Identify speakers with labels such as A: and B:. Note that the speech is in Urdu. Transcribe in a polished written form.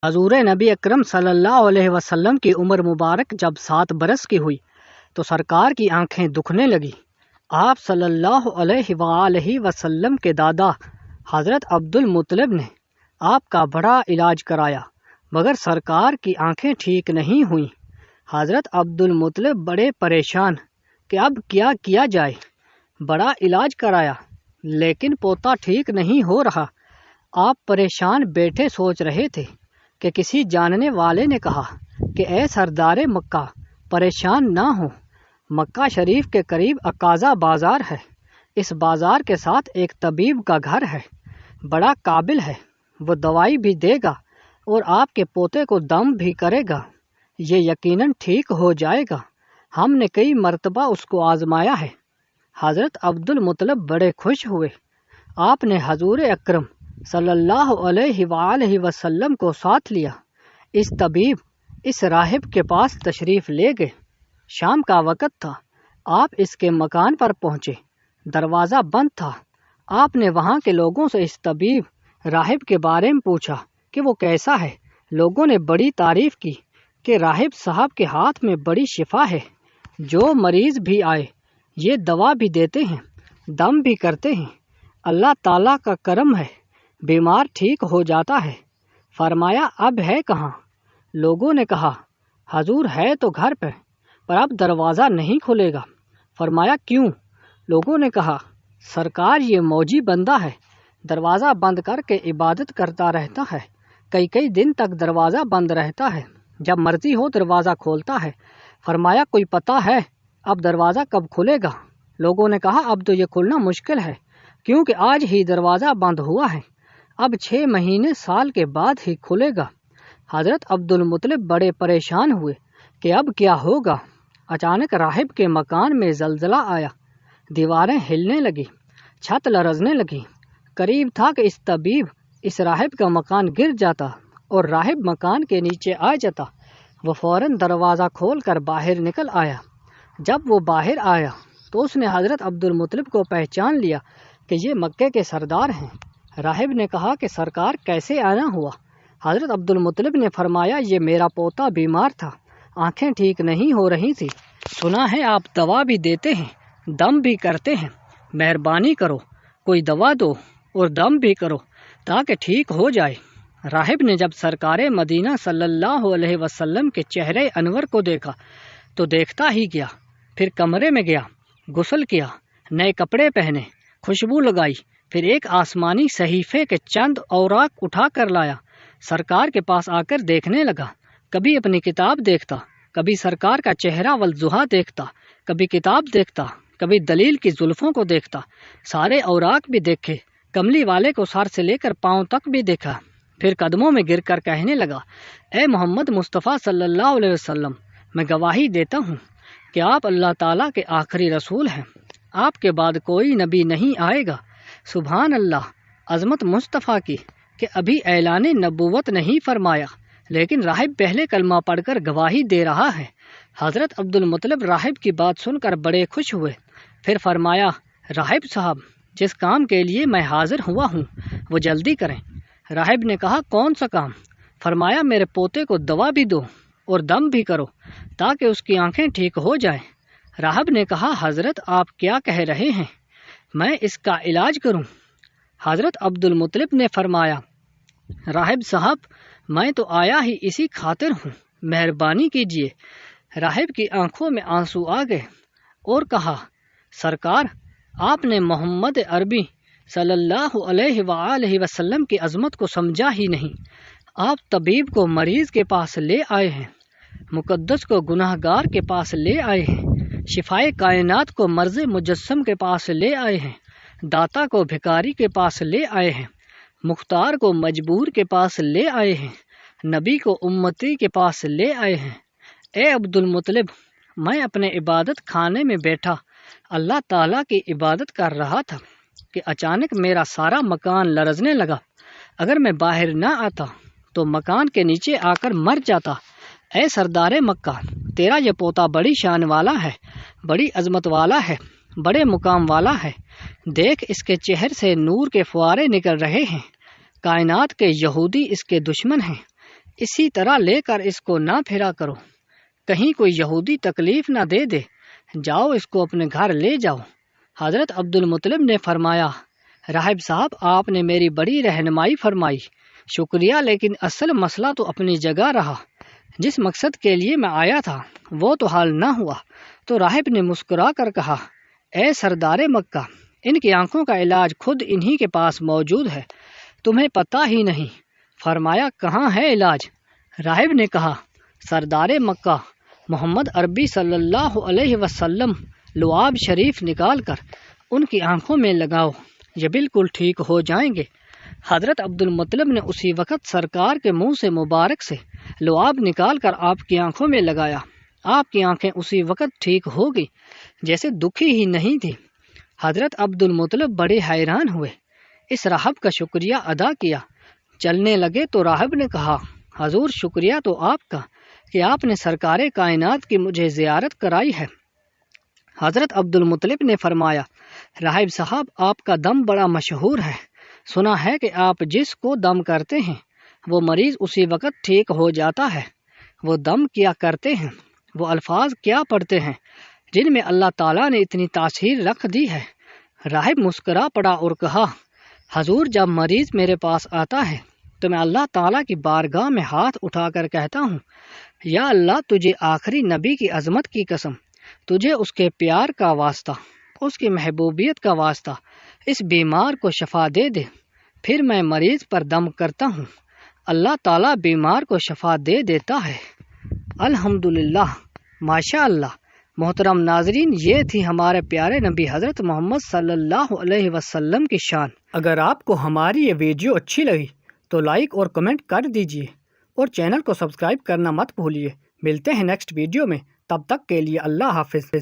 A: حضور نبی اکرم صلی اللہ علیہ وسلم کی عمر مبارک جب 7 برس کی ہوئی تو سرکار کی آنکھیں دکھنے لگی۔ آپ صلی اللہ علیہ وآلہ وسلم کے دادا حضرت عبد المطلب نے آپ کا بڑا علاج کرایا مگر سرکار کی آنکھیں ٹھیک نہیں ہوئیں۔ حضرت عبد المطلب بڑے پریشان کہ اب کیا کیا جائے۔ بڑا علاج کرایا لیکن پوتا ٹھیک نہیں ہو رہا۔ آپ پریشان بیٹھے سوچ رہے تھے کہ کسی جاننے والے نے کہا کہ اے سردار مکہ پریشان نہ ہو، مکہ شریف کے قریب عکازہ بازار ہے، اس بازار کے ساتھ ایک طبیب کا گھر ہے، بڑا قابل ہے، وہ دوائی بھی دے گا اور آپ کے پوتے کو دم بھی کرے گا، یہ یقیناً ٹھیک ہو جائے گا، ہم نے کئی مرتبہ اس کو آزمایا ہے۔ حضرت عبد المطلب بڑے خوش ہوئے۔ آپ نے حضور اکرم صلی اللہ علیہ وآلہ وسلم کو ساتھ لیا۔ اس طبیب اس راہب کے پاس تشریف لے گئے۔ شام کا وقت تھا۔ آپ اس کے مکان پر پہنچے، دروازہ بند تھا۔ آپ نے وہاں کے لوگوں سے اس طبیب راہب کے بارے میں پوچھا کہ وہ کیسا ہے۔ لوگوں نے بڑی تعریف کی کہ راہب صاحب کے ہاتھ میں بڑی شفا ہے، جو مریض بھی آئے یہ دوا بھی دیتے ہیں، دم بھی کرتے ہیں، اللہ تعالیٰ کا کرم ہے، بیمار ٹھیک ہو جاتا ہے۔ فرمایا اب ہے کہاں؟ لوگوں نے کہا حضور ہے تو گھر پہ، پر اب دروازہ نہیں کھلے گا۔ فرمایا کیوں؟ لوگوں نے کہا سرکار یہ موجی بندہ ہے، دروازہ بند کر کے عبادت کرتا رہتا ہے، کئی دن تک دروازہ بند رہتا ہے، جب مرضی ہو دروازہ کھولتا ہے۔ فرمایا کوئی پتہ ہے اب دروازہ کب کھلے گا؟ لوگوں نے کہا اب تو یہ کھلنا مشکل ہے، کیونکہ آج ہی دروازہ بند ہوا ہے، اب 6 مہینے سال کے بعد ہی کھلے گا۔ حضرت عبد المطلب بڑے پریشان ہوئے کہ اب کیا ہوگا۔ اچانک راہب کے مکان میں زلزلہ آیا، دیواریں ہلنے لگی، چھت لرزنے لگی۔ قریب تھا کہ اس طبیب اس راہب کا مکان گر جاتا اور راہب مکان کے نیچے آ جاتا۔ وہ فوراً دروازہ کھول کر باہر نکل آیا۔ جب وہ باہر آیا تو اس نے حضرت عبد المطلب کو پہچان لیا کہ یہ مکے کے سردار ہیں۔ راہب نے کہا کہ سرکار کیسے آنا ہوا؟ حضرت عبد المطلب نے فرمایا یہ میرا پوتا بیمار تھا، آنکھیں ٹھیک نہیں ہو رہی تھی، سنا ہے آپ دوا بھی دیتے ہیں، دم بھی کرتے ہیں، مہربانی کرو کوئی دوا دو اور دم بھی کرو تاکہ ٹھیک ہو جائے۔ راہب نے جب سرکار مدینہ صلی اللہ علیہ وسلم کے چہرے انور کو دیکھا تو دیکھتا ہی گیا، پھر کمرے میں گیا، غسل کیا، نئے کپڑے پہنے، خوشبو لگائی، پھر ایک آسمانی صحیفے کے چند اوراق اٹھا کر لایا، سرکار کے پاس آ کر دیکھنے لگا۔ کبھی اپنی کتاب دیکھتا، کبھی سرکار کا چہرہ والضحیٰ دیکھتا، کبھی کتاب دیکھتا، کبھی دلیل کی زلفوں کو دیکھتا، سارے اوراق بھی دیکھے، کملی والے کو سر سے لے کر پاؤں تک بھی دیکھا، پھر قدموں میں گر کر کہنے لگا اے محمد مصطفیٰ صلی اللہ علیہ وسلم، میں گواہی دیتا ہوں کہ آپ اللہ تعالیٰ کے آخری رسول ہیں، آپ کے بعد کوئی نبی نہیں آئے گا۔ سبحان اللہ، عظمت مصطفیٰ کی کہ ابھی اعلان نبوت نہیں فرمایا لیکن راہب پہلے کلمہ پڑھ کر گواہی دے رہا ہے۔ حضرت عبد المطلب راہب کی بات سن کر بڑے خوش ہوئے، پھر فرمایا راہب صاحب جس کام کے لیے میں حاضر ہوا ہوں وہ جلدی کریں۔ راہب نے کہا کون سا کام؟ فرمایا میرے پوتے کو دوا بھی دو اور دم بھی کرو تاکہ اس کی آنکھیں ٹھیک ہو جائیں۔ راہب نے کہا حضرت آپ کیا کہہ رہے ہیں، میں اس کا علاج کروں؟ حضرت عبد المطلب نے فرمایا راہب صاحب میں تو آیا ہی اسی خاطر ہوں، مہربانی کیجیے۔ راہب کی آنکھوں میں آنسو آ گئے اور کہا سرکار آپ نے محمد عربی صلی اللہ علیہ وآلہ وسلم کی عظمت کو سمجھا ہی نہیں۔ آپ طبیب کو مریض کے پاس لے آئے ہیں، مقدس کو گناہ گار کے پاس لے آئے ہیں، شفائے کائنات کو مرض مجسم کے پاس لے آئے ہیں، داتا کو بھکاری کے پاس لے آئے ہیں، مختار کو مجبور کے پاس لے آئے ہیں، نبی کو امتی کے پاس لے آئے ہیں۔ اے عبد المطلب میں اپنے عبادت خانے میں بیٹھا اللہ تعالیٰ کی عبادت کر رہا تھا کہ اچانک میرا سارا مکان لرزنے لگا، اگر میں باہر نہ آتا تو مکان کے نیچے آ کر مر جاتا۔ اے سردار مکہ تیرا یہ پوتا بڑی شان والا ہے، بڑی عظمت والا ہے، بڑے مقام والا ہے، دیکھ اس کے چہر سے نور کے فوارے نکل رہے ہیں، کائنات کے یہودی اس کے دشمن ہیں، اسی طرح لے کر اس کو نہ پھرا کرو، کہیں کوئی یہودی تکلیف نہ دے دے، جاؤ اس کو اپنے گھر لے جاؤ۔ حضرت عبد المطلب نے فرمایا، راہب صاحب آپ نے میری بڑی رہنمائی فرمائی، شکریہ، لیکن اصل مسئلہ تو اپنی جگہ رہا، جس مقصد کے لیے میں آیا تھا وہ تو حل نہ ہوا۔ تو راہب نے مسکرا کر کہا، اے سردار مکہ، ان کی آنکھوں کا علاج خود انہی کے پاس موجود ہے، تمہیں پتہ ہی نہیں۔ فرمایا، کہاں ہے علاج؟ راہب نے کہا، سردار مکہ محمد عربی صلی اللہ علیہ وسلم لعاب شریف نکال کر ان کی آنکھوں میں لگاؤ، یہ بالکل ٹھیک ہو جائیں گے۔ حضرت عبد المطلب نے اسی وقت سرکار کے منہ سے مبارک سے لعاب نکال کر آپ کی آنکھوں میں لگایا، آپ کی آنکھیں اسی وقت ٹھیک ہو گئی جیسے دکھی ہی نہیں تھی۔ حضرت عبد المطلب بڑے حیران ہوئے، اس راہب کا شکریہ ادا کیا، چلنے لگے تو راہب نے کہا، حضور شکریہ تو آپ کا کہ آپ نے سرکار کائنات کی مجھے زیارت کرائی ہے۔ حضرت عبد المطلب نے فرمایا، راہب صاحب آپ کا دم بڑا مشہور ہے، سنا ہے کہ آپ جس کو دم کرتے ہیں وہ مریض اسی وقت ٹھیک ہو جاتا ہے، وہ دم کیا کرتے ہیں، وہ الفاظ کیا پڑھتے ہیں جن میں اللہ تعالیٰ نے اتنی تاثیر رکھ دی ہے؟ راہب مسکرا پڑا اور کہا، حضور جب مریض میرے پاس آتا ہے تو میں اللہ تعالیٰ کی بارگاہ میں ہاتھ اٹھا کر کہتا ہوں، یا اللہ تجھے آخری نبی کی عظمت کی قسم، تجھے اس کے پیار کا واسطہ، اس کی محبوبیت کا واسطہ اس بیمار کو شفا دے دے۔ پھر میں مریض پر دم کرتا ہوں، اللہ تعالیٰ بیمار کو شفا دے دیتا ہے۔ الحمدللہ، ماشاء اللہ۔ محترم ناظرین، یہ تھی ہمارے پیارے نبی حضرت محمد صلی اللہ علیہ وسلم کی شان۔ اگر آپ کو ہماری یہ ویڈیو اچھی لگی تو لائک اور کمنٹ کر دیجیے اور چینل کو سبسکرائب کرنا مت بھولیے۔ ملتے ہیں نیکسٹ ویڈیو میں، تب تک کے لیے اللہ حافظ۔